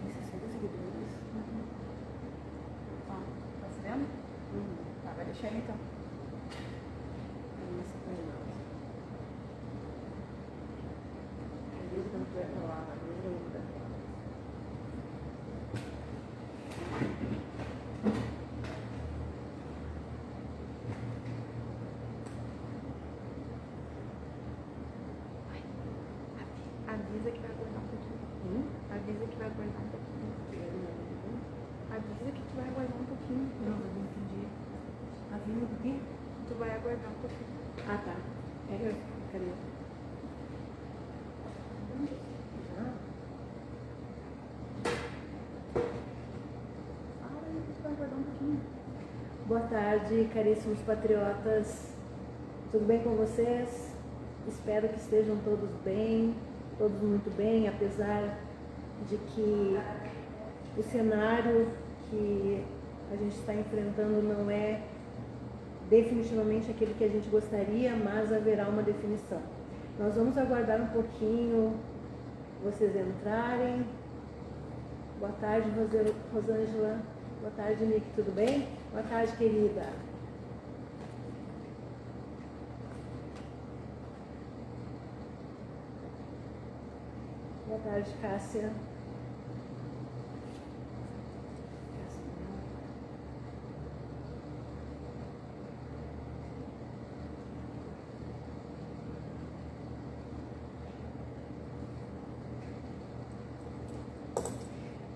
Tem 60 seguidores. Ó, tá vendo? Tá, vai deixar ele então. Quando tu é pra lá, ajuda. Avisa que vai aguardar um pouquinho. Avisa que vai aguardar um pouquinho. Avisa que tu vai aguardar um pouquinho. Não, eu não entendi. Avisa do quê? Tu vai aguardar um pouquinho. Ah, tá. Cadê? Boa tarde, caríssimos patriotas. Tudo bem com vocês? Espero que estejam todos bem, todos muito bem, apesar de que o cenário que a gente está enfrentando não é definitivamente aquele que a gente gostaria, mas haverá uma definição. Nós vamos aguardar um pouquinho vocês entrarem. Boa tarde, Rosângela. Boa tarde, Nick, tudo bem? Boa tarde, querida. Boa tarde, Cássia.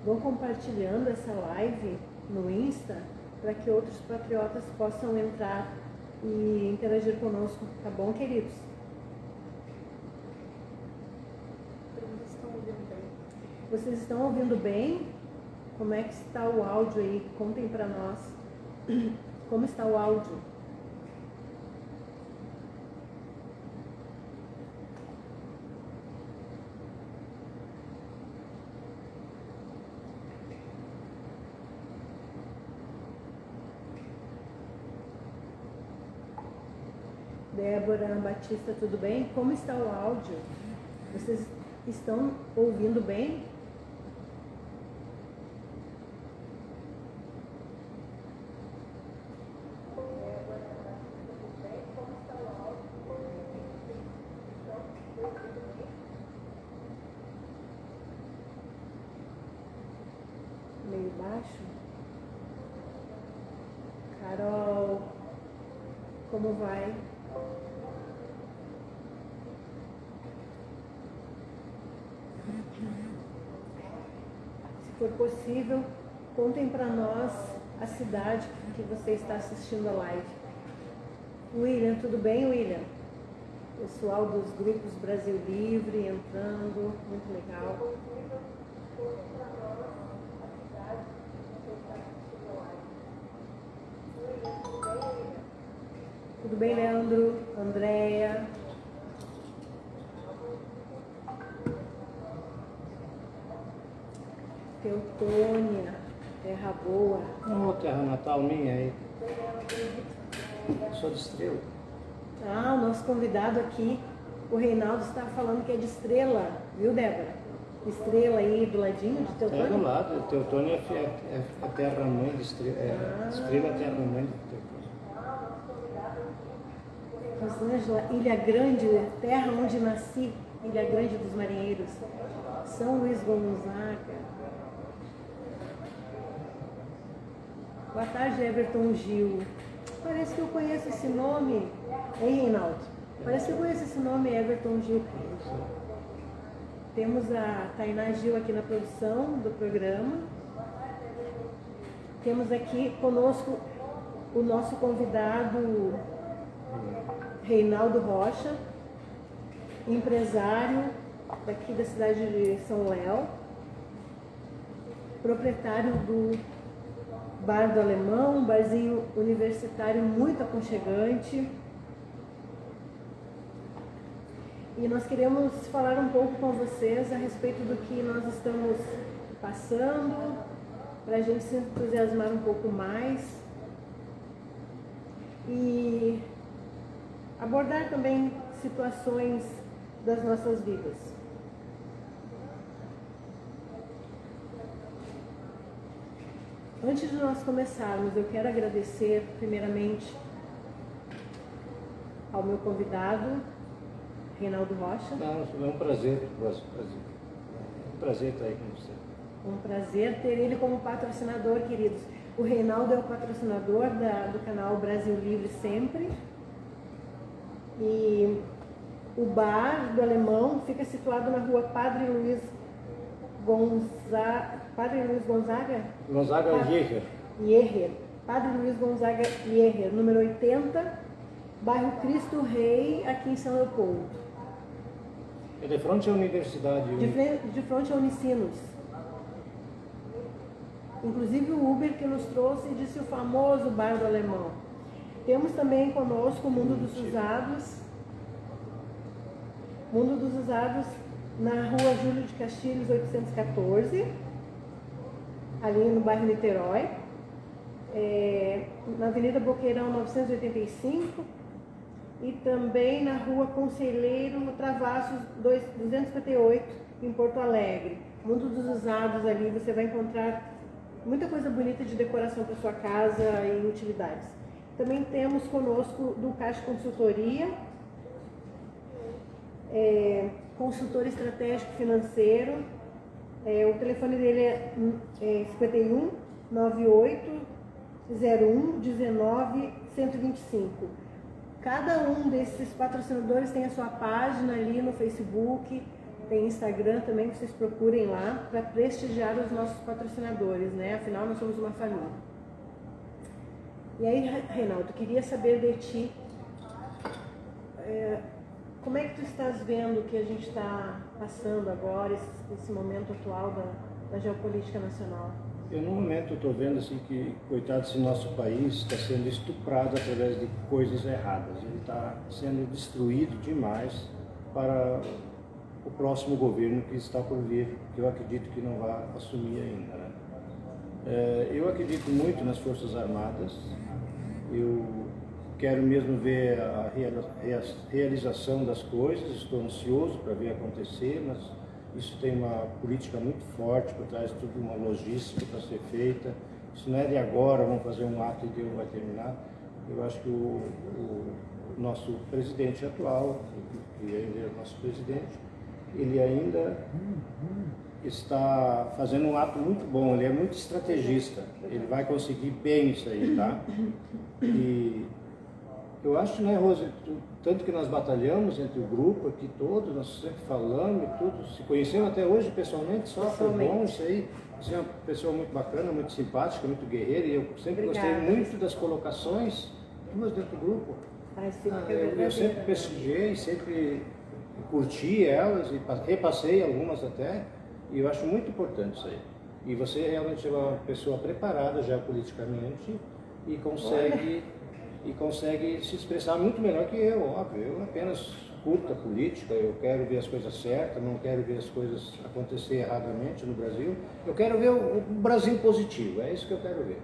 Vão compartilhando essa live no Insta para que outros patriotas possam entrar e interagir conosco, tá bom, queridos? Vocês estão ouvindo bem? Como é que está o áudio aí? Contem para nós como está o áudio. Débora Batista, tudo bem? Como está o áudio? Vocês estão ouvindo bem? Meio baixo? Carol, como vai? Se for possível, contem para nós a cidade que você está assistindo a live. William, tudo bem, William? Pessoal dos grupos Brasil Livre entrando, muito legal. Tudo bem, Leandro? Andréia? Teutônia, Terra Boa. Uma terra natal minha aí. Sou de Estrela. Ah, o nosso convidado aqui, o Reinaldo, está falando que é de Estrela, viu, Débora? Estrela aí do ladinho de Teutônia? É do lado, Teutônia é a terra-mãe de Estrela. Estrela é a terra-mãe de Teutônia. Rosângela, Ilha Grande, terra onde nasci, Ilha Grande dos Marinheiros. São Luís Gonzaga. Boa tarde, Everton Gil. Parece que eu conheço esse nome. Hein, Reinaldo? Parece que eu conheço esse nome, Everton Gil. Temos a Tainá Gil aqui na produção do programa. Temos aqui conosco o nosso convidado Reinaldo Rocha, empresário daqui da cidade de São Léo, proprietário do Bar do Alemão, um barzinho universitário muito aconchegante. E nós queremos falar um pouco com vocês a respeito do que nós estamos passando, para a gente se entusiasmar um pouco mais e abordar também situações das nossas vidas. Antes de nós começarmos, eu quero agradecer primeiramente ao meu convidado, Reinaldo Rocha. Não, é um prazer. É um prazer estar aí com você. Um prazer ter ele como patrocinador, queridos. O Reinaldo é o patrocinador do canal Brasil Livre Sempre. E o bar do Alemão fica situado na rua Padre Luiz Gonzaga? Gonzaga Jäger. Jäger. Padre Luiz Gonzaga Jäger, número 80, bairro Cristo Rei, aqui em São Leopoldo. É de frente à universidade. De frente a Unicinos. Inclusive o Uber que nos trouxe disse o famoso bar do Alemão. Temos também conosco o Mundo dos Usados. Mundo dos Usados na rua Júlio de Castilhos 814, ali no bairro Niterói. Na Avenida Boqueirão 985 e também na rua Conselheiro Travassos 258 em Porto Alegre. Mundo dos Usados, ali você vai encontrar muita coisa bonita de decoração para sua casa e utilidades. Também temos conosco do Caixa Consultoria, consultor estratégico financeiro. O telefone dele é 51 98 01 19 125. Cada um desses patrocinadores tem a sua página ali no Facebook, tem Instagram também, vocês procurem lá para prestigiar os nossos patrocinadores, né? Afinal, nós somos uma família. E aí, Reinaldo, queria saber de ti, como é que tu estás vendo o que a gente está passando agora, esse momento atual da geopolítica nacional? Eu, no momento, estou vendo assim que, coitado, esse nosso país está sendo estuprado através de coisas erradas. Ele está sendo destruído demais para o próximo governo que está por vir, que eu acredito que não vai assumir ainda, né? Eu acredito muito nas Forças Armadas. Eu quero mesmo ver a realização das coisas, estou ansioso para ver acontecer, mas isso tem uma política muito forte por trás de tudo, uma logística para ser feita. Isso não é de agora, vamos fazer um ato e Deus vai terminar. Eu acho que o nosso presidente atual, que ele é o nosso presidente, ele ainda está fazendo um ato muito bom, ele é muito estrategista, ele vai conseguir bem isso aí, tá? E eu acho, né, Rose, tanto que nós batalhamos entre o grupo aqui todo, nós sempre falamos e tudo, se conhecemos até hoje pessoalmente, só foi bom isso aí. Você é uma pessoa muito bacana, muito simpática, muito guerreira, e eu sempre gostei muito das colocações tuas dentro do grupo. Eu sempre prestigiei, sempre curti elas e repassei algumas até, e eu acho muito importante isso aí. E você realmente é uma pessoa preparada já politicamente e consegue se expressar muito melhor que eu, óbvio. Eu apenas curto a política, eu quero ver as coisas certas, não quero ver as coisas acontecer erradamente no Brasil. Eu quero ver o Brasil positivo, é isso que eu quero ver.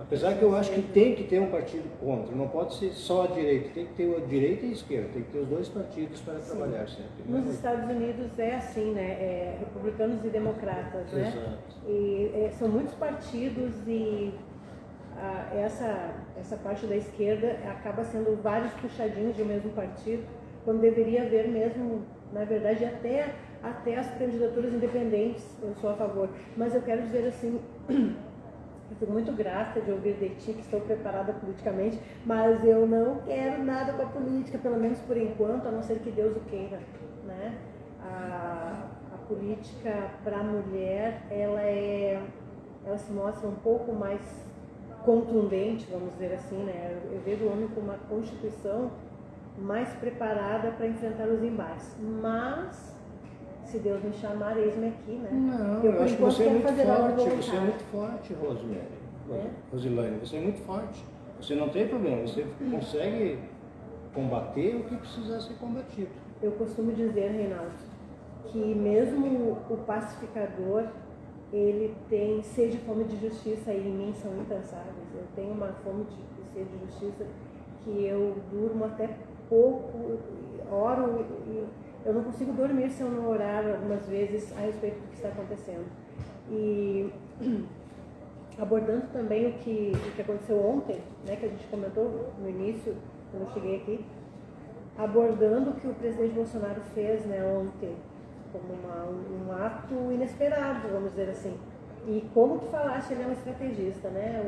Apesar que eu acho que tem que ter um partido contra, não pode ser só a direita, tem que ter a direita e a esquerda, tem que ter os dois partidos para trabalhar sempre. Nos Estados Unidos é assim, né? Republicanos e democratas, né? Exato. E são muitos partidos e essa parte da esquerda acaba sendo vários puxadinhos de um mesmo partido, quando deveria haver mesmo, na verdade, até as candidaturas independentes, eu sou a favor. Mas eu quero dizer assim, eu fico muito grata de ouvir de ti, que estou preparada politicamente, mas eu não quero nada com a política, pelo menos por enquanto, a não ser que Deus o queira, né? A política para a mulher, ela se mostra um pouco mais contundente, vamos dizer assim, né? Eu vejo o homem com uma constituição mais preparada para enfrentar os embates. Mas, se Deus me chamar, eis-me aqui, né? Não, eu acho que você é muito forte, Rosemary. Rosilane, você é muito forte. Você não tem problema, você consegue combater o que precisar ser combatido. Eu costumo dizer, Reinaldo, que mesmo o pacificador, ele tem sede e fome de justiça, e em mim são incansáveis. Eu tenho uma fome de sede de justiça que eu durmo até pouco, oro eu não consigo dormir se eu não orar algumas vezes a respeito do que está acontecendo. E abordando também o que aconteceu ontem, né, que a gente comentou no início, quando eu cheguei aqui, abordando o que o presidente Bolsonaro fez, né, ontem, como um ato inesperado, vamos dizer assim. E como tu falaste, ele é um estrategista, né?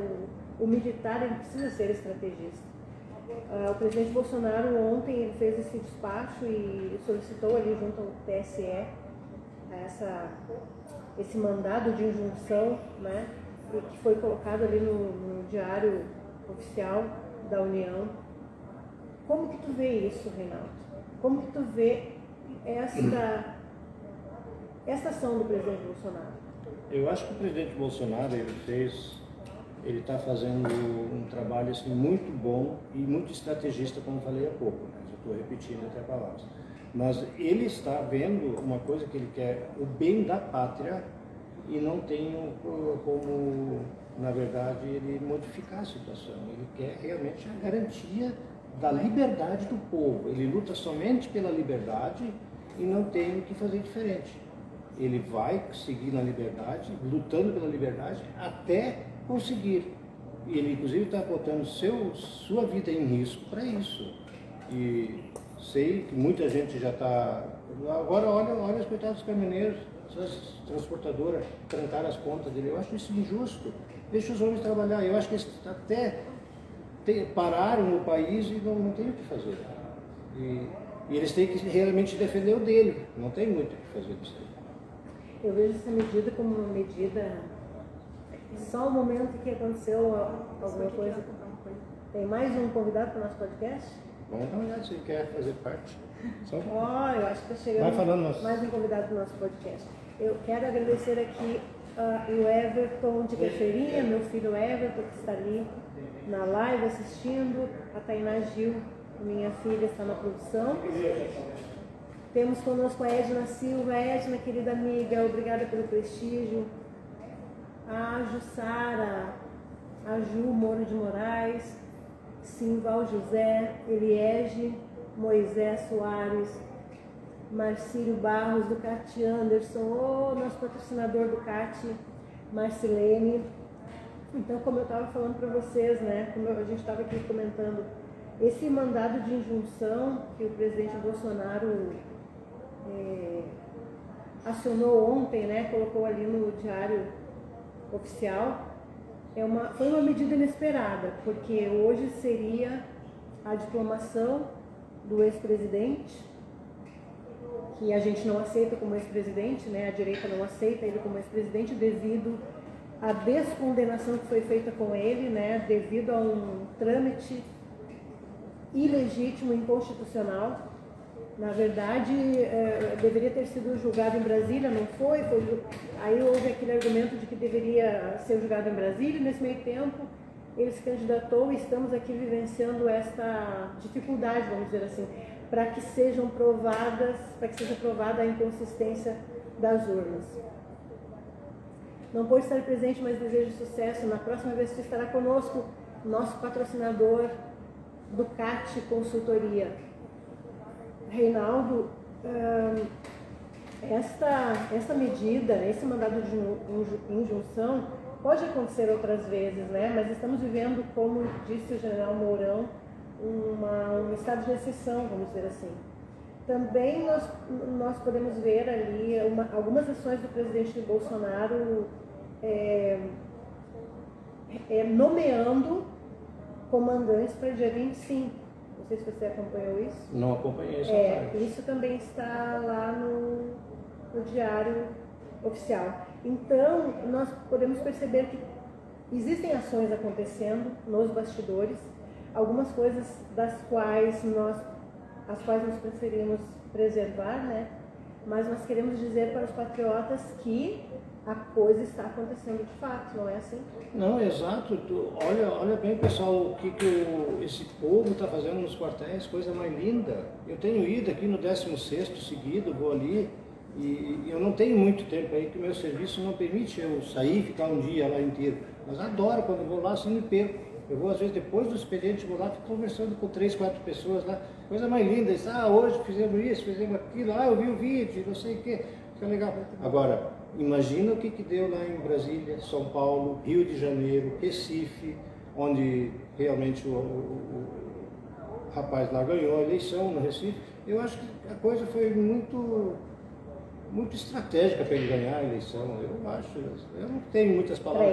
O militar, ele precisa ser estrategista. O presidente Bolsonaro ontem ele fez esse despacho e solicitou ali junto ao TSE esse mandado de injunção, né? E que foi colocado ali no Diário Oficial da União. Como que tu vê isso, Reinaldo? Como que tu vê essa ação do presidente Bolsonaro? Eu acho que o presidente Bolsonaro ele está fazendo um trabalho assim, muito bom e muito estrategista, como falei há pouco, né? Já estou repetindo até palavras. Mas ele está vendo uma coisa que ele quer, o bem da pátria, e não tem como, na verdade, ele modificar a situação. Ele quer realmente a garantia da liberdade do povo. Ele luta somente pela liberdade e não tem o que fazer diferente. Ele vai seguir na liberdade, lutando pela liberdade, até conseguir. E ele, inclusive, está botando sua vida em risco para isso. E sei que muita gente já está... Agora, olha os coitados dos caminhoneiros, essas transportadoras, trancaram as contas dele. Eu acho isso injusto. Deixa os homens trabalhar. Eu acho que eles até pararam o país e não tem o que fazer. E eles têm que realmente defender o dele. Não tem muito o que fazer disso aí. Eu vejo essa medida como uma medida, só o momento que aconteceu alguma coisa. Tem mais um convidado para o nosso podcast? Vamos dar uma olhada se ele quer fazer parte. Eu acho que está chegando mais um convidado para o nosso podcast. Eu quero agradecer aqui o Everton de Cachoeirinha, meu filho Everton, que está ali na live assistindo. A Tainá Gil, minha filha, está na produção. Temos conosco a Edna Silva. Edna, querida amiga, obrigada pelo prestígio. A Jussara, a Ju Moro de Moraes, Simval José, Eliege, Moisés Soares, Marcílio Barros, do CAT Anderson, nosso patrocinador do CAT, Marcilene. Então, como eu estava falando para vocês, né, como a gente estava aqui comentando, esse mandado de injunção que o presidente Bolsonaro acionou ontem, né, colocou ali no Diário Oficial, foi uma medida inesperada, porque hoje seria a diplomação do ex-presidente, que a gente não aceita como ex-presidente, né, a direita não aceita ele como ex-presidente devido à descondenação que foi feita com ele, né, devido a um trâmite ilegítimo, inconstitucional. Na verdade, deveria ter sido julgado em Brasília, não foi. Aí houve aquele argumento de que deveria ser julgado em Brasília, e nesse meio tempo ele se candidatou e estamos aqui vivenciando esta dificuldade, vamos dizer assim, para que seja provada a inconsistência das urnas. Não pôde estar presente, mas desejo sucesso. Na próxima vez você estará conosco, nosso patrocinador do CAT Consultoria. Reinaldo, esta medida, esse mandado de injunção pode acontecer outras vezes, né? Mas estamos vivendo, como disse o general Mourão, um estado de exceção, vamos dizer assim. Também nós podemos ver ali algumas ações do presidente Bolsonaro nomeando comandantes para dia 25. Não sei se você acompanhou isso. Não acompanhei essa parte. Isso também está lá no Diário Oficial. Então, nós podemos perceber que existem ações acontecendo nos bastidores, algumas coisas as quais nós preferimos preservar, né? Mas nós queremos dizer para os patriotas que a coisa está acontecendo de fato, não é assim? Não, exato. Olha bem, pessoal, o que esse povo está fazendo nos quartéis, coisa mais linda. Eu tenho ido aqui no 16º seguido, vou ali, e eu não tenho muito tempo aí, que o meu serviço não permite eu sair e ficar um dia lá inteiro. Mas adoro, quando vou lá, assim me perco. Eu vou, às vezes, depois do expediente, vou lá, fico conversando com 3, 4 pessoas lá, coisa mais linda, diz, hoje fizemos isso, fizemos aquilo, eu vi o vídeo, não sei o quê, fica legal. Agora, imagina o que deu lá em Brasília, São Paulo, Rio de Janeiro, Recife, onde realmente o rapaz lá ganhou a eleição no Recife. Eu acho que a coisa foi muito estratégica para ele ganhar a eleição, eu acho. Eu não tenho muitas palavras.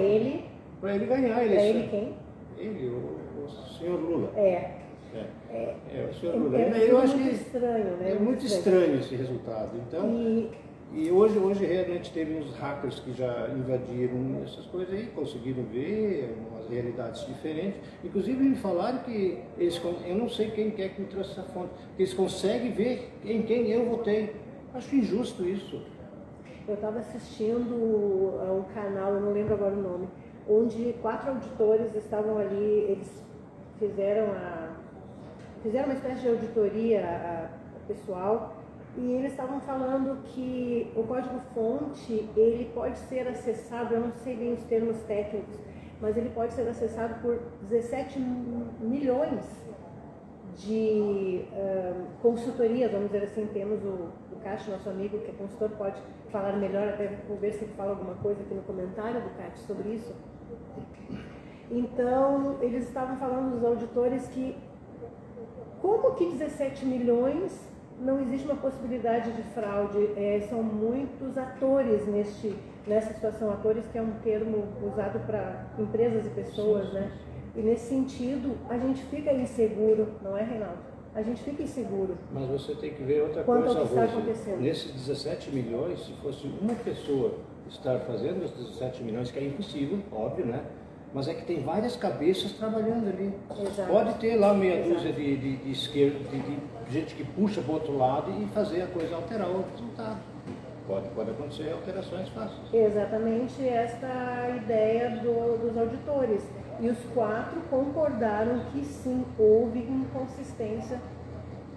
Para ele ganhar a eleição. Para ele quem? Ele, o senhor Lula. O senhor Lula. Eu acho muito estranho, né? É muito estranho esse resultado. Então, e hoje realmente teve uns hackers que já invadiram essas coisas aí, conseguiram ver umas realidades diferentes. Inclusive me falaram que eu não sei quem é que me trouxe essa fonte, que eles conseguem ver em quem eu votei. Acho injusto isso. Eu estava assistindo a um canal, eu não lembro agora o nome, onde 4 auditores estavam ali, eles fizeram uma espécie de auditoria pessoal, e eles estavam falando que o código-fonte, ele pode ser acessado, eu não sei bem os termos técnicos, mas ele pode ser acessado por 17 milhões de consultorias, vamos dizer assim. Temos o Cássio, nosso amigo, que é consultor, pode falar melhor, até vou ver se ele fala alguma coisa aqui no comentário do Cássio sobre isso. Então, eles estavam falando, os auditores, que como que 17 milhões não existe uma possibilidade de fraude? São muitos atores nessa situação, atores que é um termo usado para empresas e pessoas, né? E nesse sentido, a gente fica inseguro, não é, Reinaldo? A gente fica inseguro. Mas você tem que ver outra Quanto coisa, ao que está Rose. acontecendo. Nesses 17 milhões, se fosse uma pessoa estar fazendo os 17 milhões, que é impossível, óbvio, né? Mas é que tem várias cabeças trabalhando ali. Exato. Pode ter lá meia dúzia de esquerda, de gente que puxa para o outro lado e fazer a coisa alterar o resultado. Pode acontecer alterações fáceis. Exatamente esta ideia dos auditores. E os 4 concordaram que sim, houve inconsistência.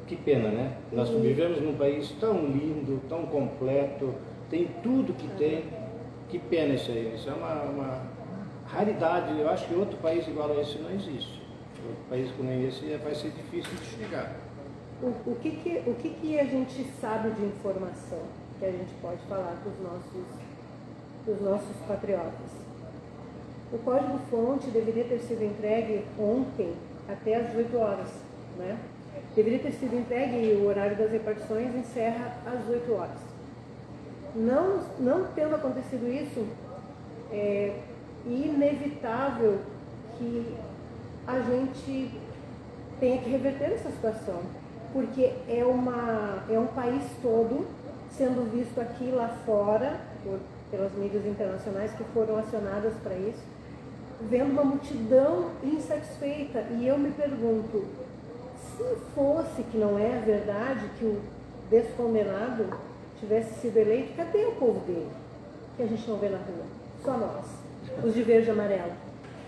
Que pena, né? Nós vivemos num país tão lindo, tão completo, tem tudo que tem. Que pena isso aí. Isso é uma raridade. Eu acho que outro país igual a esse não existe. Outro país como esse vai ser difícil de chegar. O que a gente sabe de informação que a gente pode falar para os nossos patriotas? O código-fonte deveria ter sido entregue ontem até às 18 horas, né? Deveria ter sido entregue e o horário das repartições encerra às 8 horas. Não tendo acontecido isso, é inevitável que a gente tenha que reverter essa situação, porque é um país todo sendo visto aqui lá fora, pelas mídias internacionais que foram acionadas para isso, vendo uma multidão insatisfeita. E eu me pergunto, se fosse que não é verdade, que o descondenado tivesse sido eleito, cadê o povo dele? Que a gente não vê na rua, só nós, os de verde e amarelo.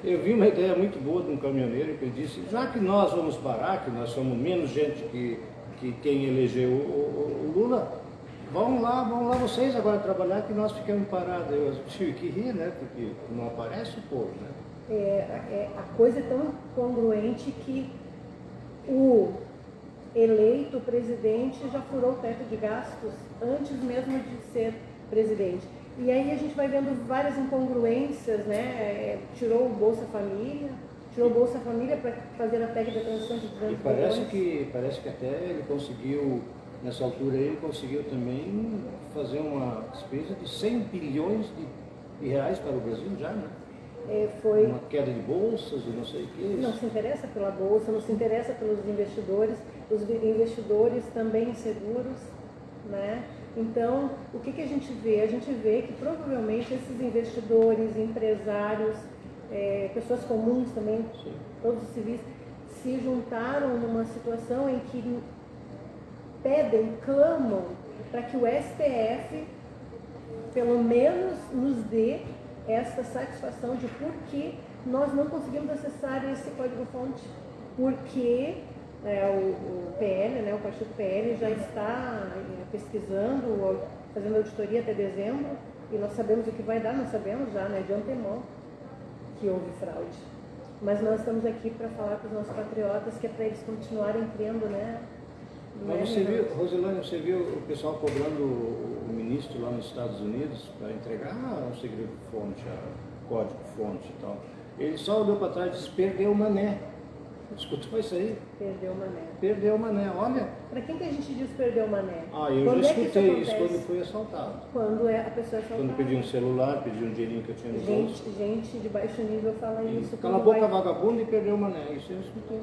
Eu vi uma ideia muito boa de um caminhoneiro que ele disse, já que nós vamos parar, que nós somos menos gente que quem elegeu o Lula, vão lá vocês agora trabalhar, que nós ficamos parados. Eu tive que rir, né? Porque não aparece o povo, né? A coisa é tão congruente que o eleito presidente já furou o teto de gastos antes mesmo de ser presidente. E aí a gente vai vendo várias incongruências, né? Tirou o Bolsa Família para fazer a PEC da transição de 200 E parece que até ele conseguiu, nessa altura ele conseguiu também fazer uma despesa de 100 bilhões de reais para o Brasil já, né? Uma queda de bolsas e não sei o que. Não se interessa pela bolsa, não se interessa pelos investidores, os investidores também inseguros, né? Então, o que a gente vê? A gente vê que provavelmente esses investidores, empresários, pessoas comuns também, sim, todos os civis, se juntaram numa situação em que clamam para que o STF pelo menos nos dê essa satisfação de por que nós não conseguimos acessar esse código-fonte, porque o PL, né, o partido PL já está pesquisando, fazendo auditoria até dezembro, e nós sabemos o que vai dar, nós sabemos já, né, de antemão, que houve fraude. Mas nós estamos aqui para falar com os nossos patriotas, que é para eles continuarem crendo, né? Mas você viu, Rosilane, você viu o pessoal cobrando o ministro lá nos Estados Unidos para entregar o segredo-fonte, o código-fonte e tal. Ele só olhou para trás e disse, perdeu o mané. Escutou isso aí? Perdeu o mané. Perdeu o mané, olha. Para quem que a gente diz perdeu o mané? Eu Quando já é que escutei isso acontece? quando fui assaltado. Quando a pessoa é assaltada. Quando pedi um celular, pedi um dinheirinho que eu tinha no bolso. Gente de baixo nível fala isso. Cala a quando boca, vai- vagabundo, e perdeu o mané. Isso eu escutei.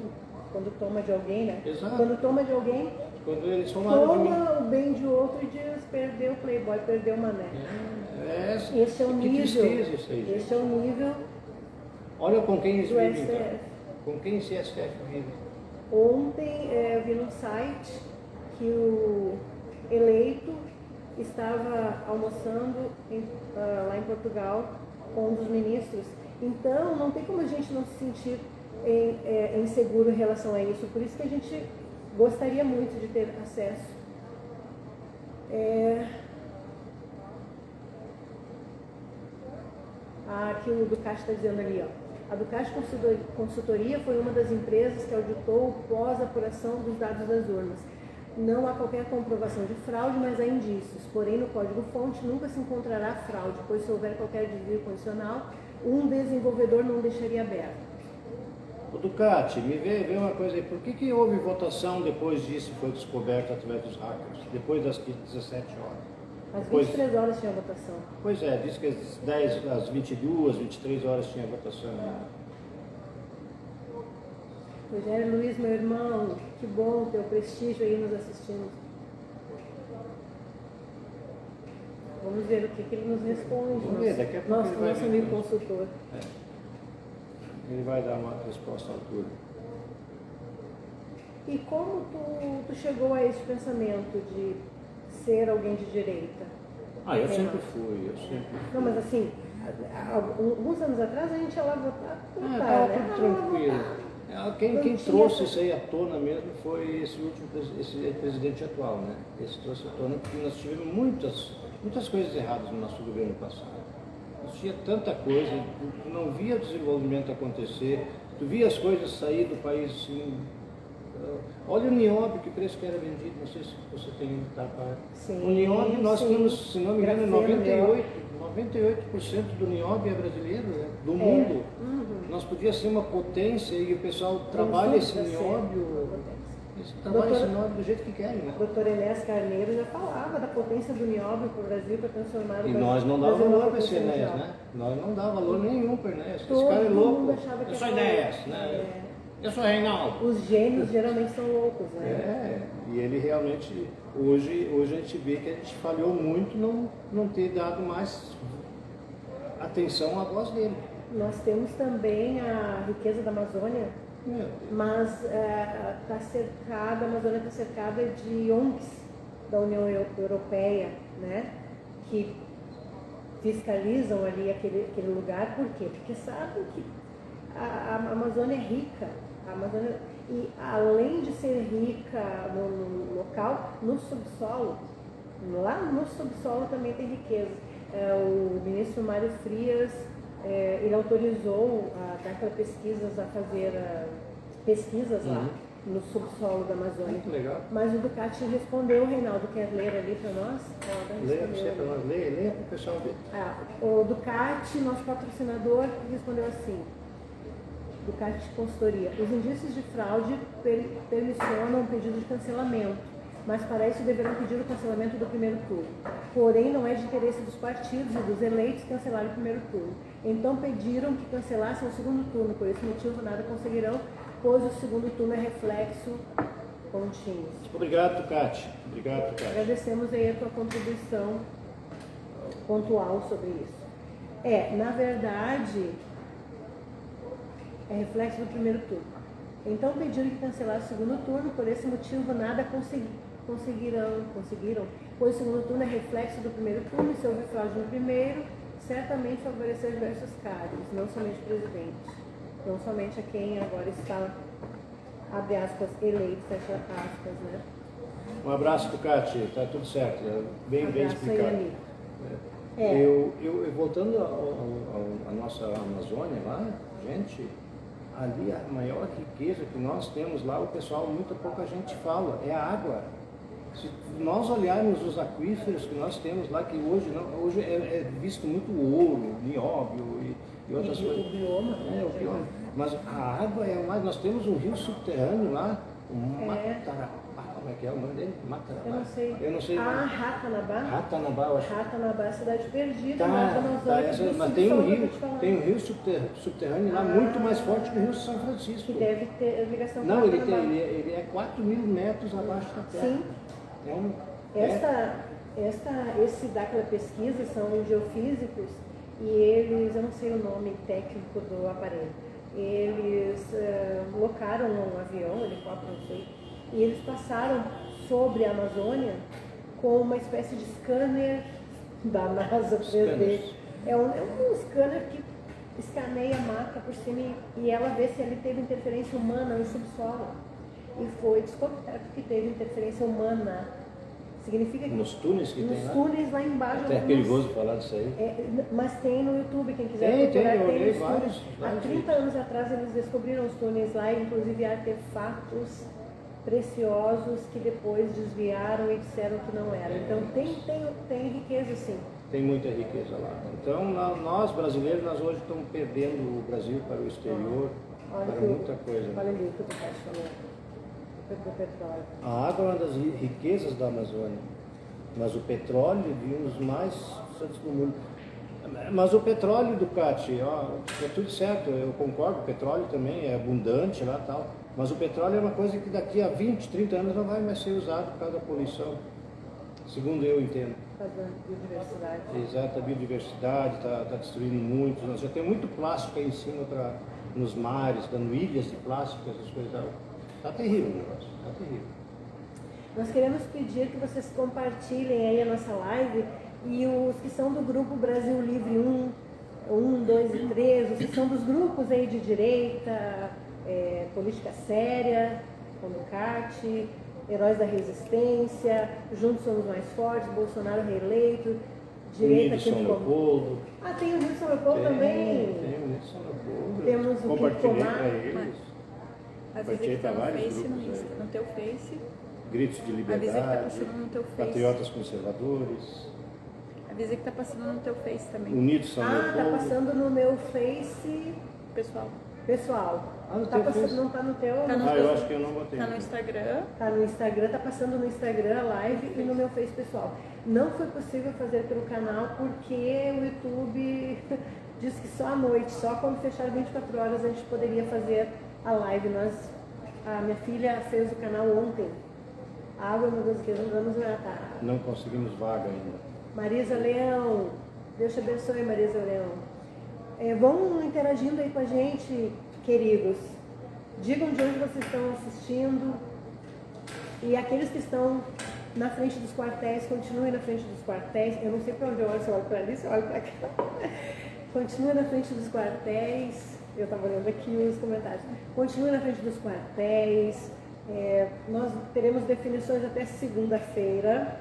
Quando toma de alguém, né? Exato. Quando toma de alguém, Quando eles tomaram de mim. toma o bem de outro e diz, perdeu o playboy, perdeu o mané. Esse é o que nível. tristeza isso aí, gente. Esse é o nível Olha com quem eles do vivem, STF. então. Com quem esse STF vive. Ontem eu vi no site que o eleito estava almoçando lá em Portugal com um dos ministros. Então, não tem como a gente não se sentir inseguro em relação a isso. Por isso que a gente gostaria muito de ter acesso. Aqui o Ducati está dizendo ali, ó. A Ducati Consultoria foi uma das empresas que auditou o pós-apuração dos dados das urnas. Não há qualquer comprovação de fraude, mas há indícios. Porém, no código-fonte nunca se encontrará fraude, pois se houver qualquer desvio condicional, um desenvolvedor não deixaria aberto. O Ducati, me vê uma coisa aí. Por que houve votação depois disso foi descoberto através dos hackers? Depois das 17 horas? Às Depois- 23 horas tinha votação. Pois é, diz que às 22, 23 horas tinha votação. Rogério Luiz, meu irmão, que bom ter o prestígio aí nos assistindo. Vamos ver o que ele nos responde. Vamos ver, daqui a pouco nosso, ele vai nosso vir amigo com- consultor. Ele vai dar uma resposta à altura. E como tu chegou a esse pensamento de ser alguém de direita? Eu Renato? sempre fui, eu sempre fui. Não, mas assim, alguns anos atrás a gente ia lá votar, Estava né? tudo tranquilo. Quem Não tinha trouxe essa- isso aí à tona mesmo foi esse último esse presidente atual, né? Esse trouxe à tona porque nós tivemos muitas coisas erradas no nosso governo passado. Nós tinha tanta coisa, tu não via desenvolvimento acontecer, tu via as coisas sair do país assim. Olha o nióbio, que preço que era vendido, não sei se você tem da parte. Sim, O nióbio nós sim. temos, se não me engano, Grafeno, 98% do nióbio é brasileiro, né? Do mundo. Uhum. Nós podíamos ser uma potência e o pessoal trabalha esse Vamos ser nióbio, Doutora- esse nióbio do jeito que querem, né? O doutor Enéas Carneiro já falava da potência do nióbio para o Brasil para transformar o E Brasil. nós não dávamos Brasil numa valor para esse potência Enéas, mundial. né? Nós não dávamos valor nenhum para Enéas. Esse Todo cara é mundo louco. achava que Eu sou era Enéas, louco. né? Eu sou Reinaldo. Os gênios geralmente são loucos, né? E ele realmente, hoje a gente vê que a gente falhou muito não ter dado mais atenção à voz dele. Nós temos também a riqueza da Amazônia, Meu Deus. mas a Amazônia está cercada de ONGs da União Europeia, né? Que fiscalizam ali aquele lugar. Por quê? Porque sabem que a Amazônia é rica. A Amazônia, e além de ser rica no local, no subsolo, lá no subsolo também tem riqueza. O ministro Mário Frias, ele autorizou a Dáquila Pesquisas a fazer pesquisas lá no subsolo da Amazônia. Muito legal. Mas o Ducati respondeu, Reinaldo, quer ler ali para nós? Leia você para nós, leia para o pessoal ver. O Ducati, nosso patrocinador, respondeu assim: Ducati Consultoria. Os indícios de fraude permissionam o pedido de cancelamento, mas para isso deverão pedir o cancelamento do primeiro turno. Porém, não é de interesse dos partidos e dos eleitos cancelar o primeiro turno. Então pediram que cancelassem o segundo turno, por esse motivo nada conseguirão, pois o segundo turno é reflexo contínuo. Obrigado, Ducati. Obrigado, Ducati. Agradecemos aí a tua contribuição pontual sobre isso. Na verdade, é reflexo do primeiro turno. Então pediram que cancelasse o segundo turno, por esse motivo nada conseguiram, pois o segundo turno é reflexo do primeiro turno, e se houver fraude no primeiro, certamente favorecer diversos cargos, não somente o presidente, não somente a quem agora está, abre aspas, eleito, fecha aspas, né? Um abraço, Ducati, está tudo certo, bem Abraço aí, explicado. amigo. Eu voltando à nossa Amazônia lá, gente, ali a maior riqueza que nós temos lá, o pessoal, pouca gente fala, é a água. Se nós olharmos os aquíferos que nós temos lá, que hoje é visto muito ouro, nióbio e outras coisas. O bioma. O bioma. Mas a água é mais. Nós temos um rio subterrâneo lá, o Matarapá, como é que é o nome dele? Matarapá. Eu não sei. Ratanabá? Ratanabá, eu acho. Ratanabá é a cidade perdida, mas tem um rio subterrâneo lá muito mais forte que o rio São Francisco. Que deve ter ligação com Não, ele é 4.000 metros abaixo da terra. Sim. Esse daquela pesquisa são geofísicos e eles, eu não sei o nome técnico do aparelho, eles locaram um avião, helicóptero, não sei, e eles passaram sobre a Amazônia com uma espécie de scanner da NASA 3D. É um scanner que escaneia a maca por cima e ela vê se ali teve interferência humana no subsolo. E foi descoberto que teve interferência humana. Significa que nos túneis que tem lá? Nos túneis lá embaixo. É perigoso falar disso aí. Mas tem no YouTube, quem quiser procurar. Tem olhei vários. Há 30 anos atrás eles descobriram os túneis lá, inclusive artefatos preciosos que depois desviaram e disseram que não eram. Então tem riqueza sim. Tem muita riqueza lá. Então nós brasileiros, nós hoje estamos perdendo o Brasil para o exterior, para muita coisa. Olha ali o que eu estou falando. A água é uma das riquezas da Amazônia, mas o petróleo é um dos mais santos do mundo. Mas o petróleo, Ducati, é tudo certo, eu concordo, o petróleo também é abundante lá e tal, mas o petróleo é uma coisa que daqui a 20, 30 anos não vai mais ser usado por causa da poluição, segundo eu entendo. Por causa da biodiversidade. Exato, a biodiversidade está destruindo muito, nós já tem muito plástico aí em cima nos mares, dando ilhas de plástico, essas coisas. Está terrível o negócio, está terrível. Nós queremos pedir que vocês compartilhem aí a nossa live e os que são do grupo Brasil Livre 1, 2 e 3, os que são dos grupos aí de direita, Política Séria, como o CAT, Heróis da Resistência, Juntos Somos Mais Fortes, Bolsonaro reeleito, Direita São Leopoldo. Tem o Rio de São Leopoldo também. Tem o Rio de São Leopoldo. Temos o compartilhei para eles. Avisa que está no Face, no teu Face. Gritos de liberdade. Avisa que está passando no teu Face. Patriotas conservadores. Avisa que está passando no teu Face também. Unidos São Leopoldo. Está passando no meu Face pessoal. Tá passando, não está no teu? Eu acho que eu não botei. Está no Instagram. Está no Instagram, está passando no Instagram a live e no meu Face pessoal. Não foi possível fazer pelo canal porque o YouTube diz que só à noite, só quando fechar 24 horas a gente poderia fazer a live. A minha filha fez o canal ontem. A água é uma das que vamos matar. Não conseguimos vaga ainda. Marisa Leão, Deus te abençoe, Marisa Leão. Vão interagindo aí com a gente, queridos. Digam de onde vocês estão assistindo. E aqueles que estão na frente dos quartéis, continuem na frente dos quartéis. Eu não sei para onde eu olho, se eu olho para ali, se eu olho para cá. Continue na frente dos quartéis. Eu estava olhando aqui os comentários. Continue na frente dos quartéis. Nós teremos definições até segunda-feira.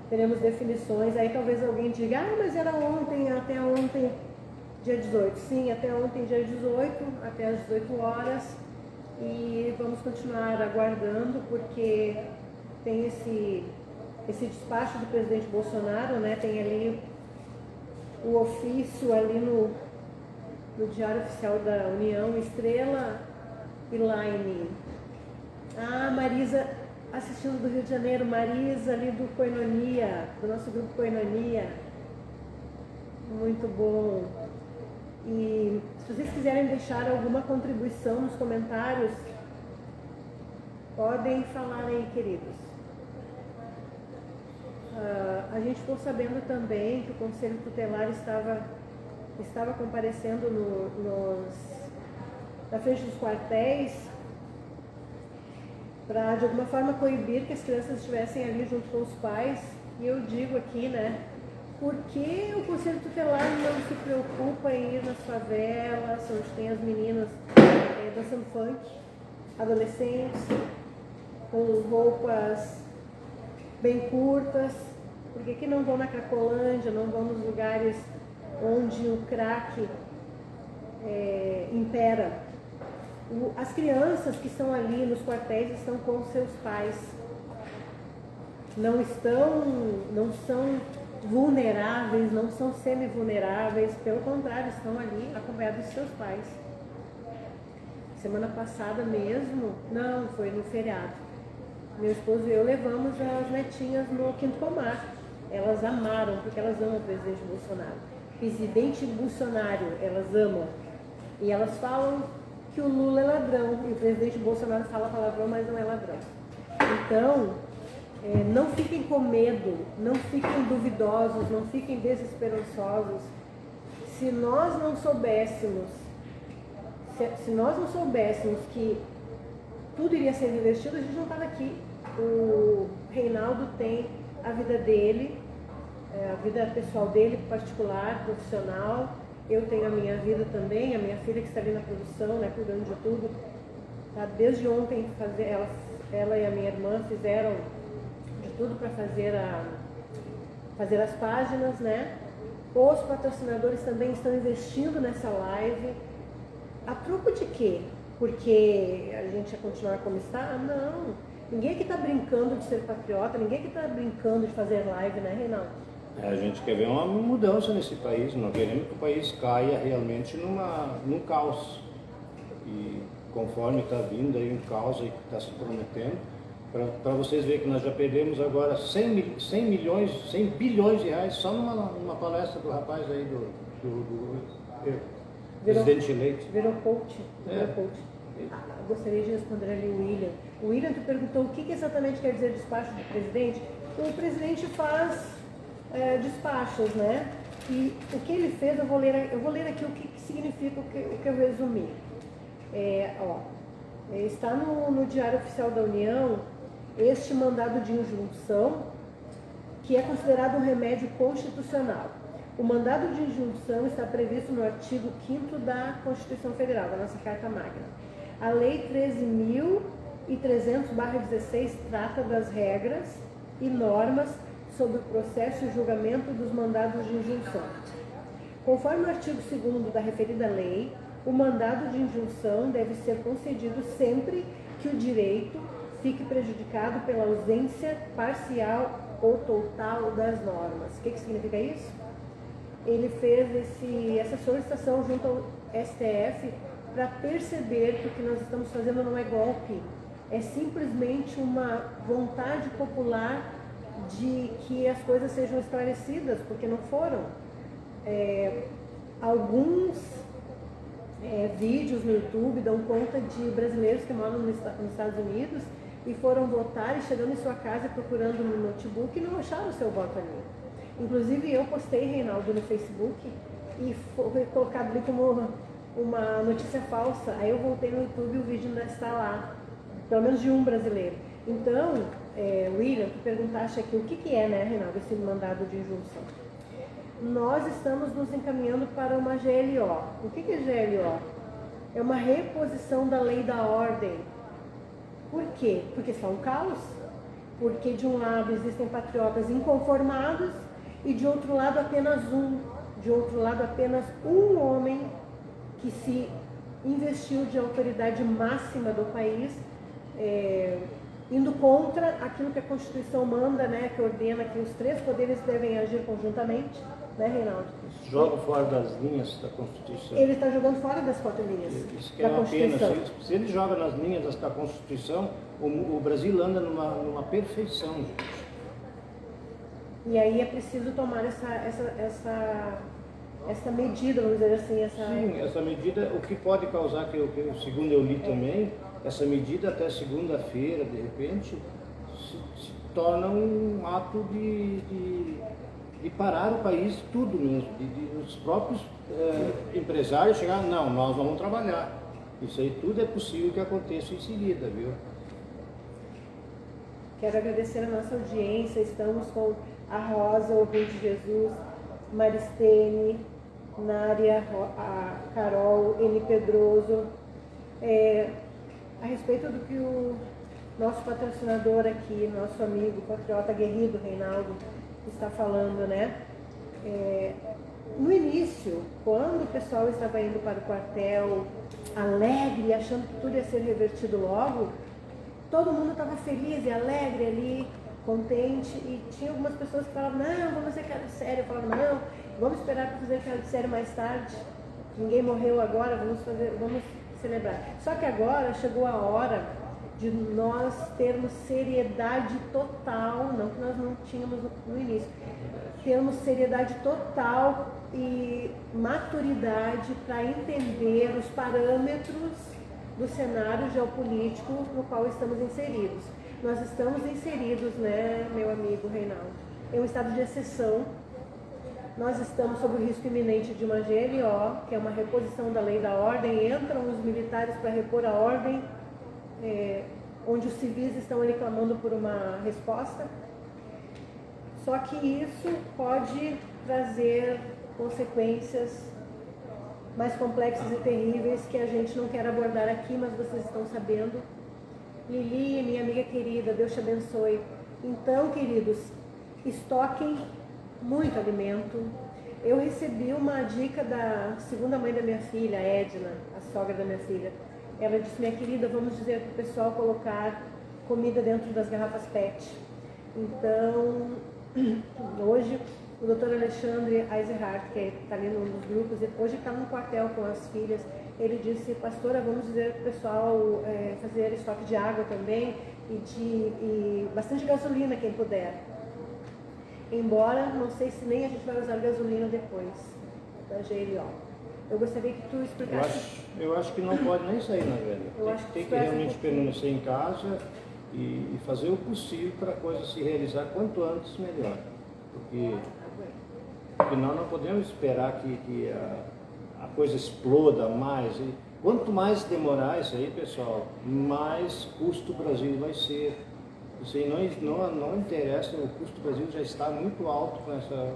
Teremos definições. Aí talvez alguém diga, mas era ontem, até ontem, dia 18. Sim, até ontem, dia 18, até às 18 horas. E vamos continuar aguardando, porque tem esse despacho do presidente Bolsonaro, né? Tem ali o ofício ali no Diário Oficial da União, Estrela e Line. Marisa, assistindo do Rio de Janeiro, Marisa ali do Koinonia, do nosso grupo Koinonia. Muito bom. E se vocês quiserem deixar alguma contribuição nos comentários, podem falar aí, queridos. A gente ficou sabendo também que o Conselho Tutelar estava comparecendo na frente dos quartéis para, de alguma forma, coibir que as crianças estivessem ali junto com os pais. E eu digo aqui, né, por que o Conselho Tutelar não se preocupa em ir nas favelas, onde tem as meninas dançando funk, adolescentes, com roupas bem curtas? Por que não vão na Cracolândia, não vão nos lugares onde o crack impera? As crianças que estão ali nos quartéis estão com seus pais. Não são vulneráveis, não são semi-vulneráveis, pelo contrário, estão ali acompanhados de seus pais. Semana passada mesmo, não, foi no feriado, meu esposo e eu levamos as netinhas no Quinto Pomar. Elas amaram, porque elas amam o presidente Bolsonaro. Presidente Bolsonaro, elas amam. E elas falam que o Lula é ladrão, e o presidente Bolsonaro fala palavrão, mas não é ladrão. Então, não fiquem com medo, não fiquem duvidosos, não fiquem desesperançosos. Se nós não soubéssemos que tudo iria ser investido, a gente não estava aqui. O Reinaldo tem a vida dele, a vida pessoal dele, particular, profissional. Eu tenho a minha vida também, a minha filha que está ali na produção, né, cuidando de tudo. Tá? Desde ontem, ela e a minha irmã fizeram de tudo para fazer as páginas, né? Os patrocinadores também estão investindo nessa live. A troco de quê? Porque a gente ia continuar como está? Não. Ninguém aqui está brincando de ser patriota, ninguém aqui está brincando de fazer live, né, Reinaldo? A gente quer ver uma mudança nesse país, não queremos que o país caia realmente num caos. E conforme está vindo aí um caos aí que está se prometendo, para vocês verem que nós já perdemos agora 100 bilhões de reais só numa palestra do rapaz aí do presidente eleito. Virou coach. Gostaria de responder ali o William. O William te perguntou o que exatamente quer dizer despacho do presidente. O presidente faz despachos, né? E o que ele fez, eu vou ler aqui o que significa o que eu resumi. Está no Diário Oficial da União este mandado de injunção, que é considerado um remédio constitucional. O mandado de injunção está previsto no artigo 5º da Constituição Federal, da nossa Carta Magna. A Lei 13.300/16 trata das regras e normas sobre o processo e julgamento dos mandados de injunção. Conforme o artigo 2º da referida lei, o mandado de injunção deve ser concedido sempre que o direito fique prejudicado pela ausência parcial ou total das normas. O que significa isso? Ele fez essa solicitação junto ao STF para perceber que o que nós estamos fazendo não é golpe, é simplesmente uma vontade popular de que as coisas sejam esclarecidas, porque não foram. Alguns vídeos no YouTube dão conta de brasileiros que moram nos Estados Unidos e foram votar e chegando em sua casa procurando no notebook e não acharam o seu voto ali. Inclusive eu postei, Reinaldo, no Facebook e foi colocado ali como uma notícia falsa. Aí eu voltei no YouTube e o vídeo ainda está lá, pelo menos de um brasileiro. Então, William, tu perguntaste aqui o que é, né, Reinaldo, esse mandado de injunção. Nós estamos nos encaminhando para uma GLO. O que é GLO? É uma reposição da lei da ordem. Por quê? Porque está um caos. Porque de um lado existem patriotas inconformados e de outro lado apenas um. De outro lado apenas um homem que se investiu de autoridade máxima do país, indo contra aquilo que a Constituição manda, né, que ordena que os três poderes devem agir conjuntamente, né, Reinaldo? Joga fora das linhas da Constituição. Ele está jogando fora das 4 linhas da Constituição. Se ele joga nas linhas da Constituição, o Brasil anda numa perfeição, gente. E aí é preciso tomar essa medida, vamos dizer assim. Sim, essa medida, o que pode causar, segundo eu li também, essa medida até segunda-feira, de repente, se torna um ato de parar o país, tudo mesmo, de os próprios empresários chegar, não, nós vamos trabalhar. Isso aí tudo é possível que aconteça em seguida, viu? Quero agradecer a nossa audiência, estamos com a Rosa, ouvinte de Jesus, Maristene, Nária, a Carol, N. Pedroso, a respeito do que o nosso patrocinador aqui, nosso amigo patriota aguerrido, Reinaldo, está falando, né? No início, quando o pessoal estava indo para o quartel, alegre, achando que tudo ia ser revertido logo, todo mundo estava feliz e alegre ali, contente, e tinha algumas pessoas que falavam, não, vamos fazer aquela de série, eu falava, não, vamos esperar para fazer aquela de série mais tarde, ninguém morreu agora, vamos celebrar. Só que agora chegou a hora de nós termos seriedade total, não que nós não tínhamos no início, termos seriedade total e maturidade para entender os parâmetros do cenário geopolítico no qual estamos inseridos. Nós estamos inseridos, né, meu amigo Reinaldo, em um estado de exceção. Nós estamos sob o risco iminente de uma GLO, que é uma reposição da lei da ordem. Entram os militares para repor a ordem, onde os civis estão ali clamando por uma resposta. Só que isso pode trazer consequências mais complexas e terríveis que a gente não quer abordar aqui, mas vocês estão sabendo. Lili, minha amiga querida, Deus te abençoe. Então, queridos, estoquem muito alimento. Eu recebi uma dica da segunda mãe da minha filha, Edna, a sogra da minha filha. Ela disse, minha querida, vamos dizer para o pessoal colocar comida dentro das garrafas PET. Então, hoje, o Dr. Alexandre Eisenhardt, que está ali num dos grupos, hoje está no quartel com as filhas, ele disse, pastora, vamos dizer para o pessoal fazer estoque de água também e bastante gasolina, quem puder. Embora, não sei se nem a gente vai usar gasolina depois da GLO. Eu gostaria que tu explicasse. Eu acho que não pode nem sair, na verdade. Tem que realmente permanecer em casa e fazer o possível para a coisa se realizar quanto antes melhor. Porque nós não podemos esperar que a coisa exploda mais. E quanto mais demorar isso aí, pessoal, mais custo o Brasil vai ser. Isso aí não interessa, o custo do Brasil já está muito alto com essa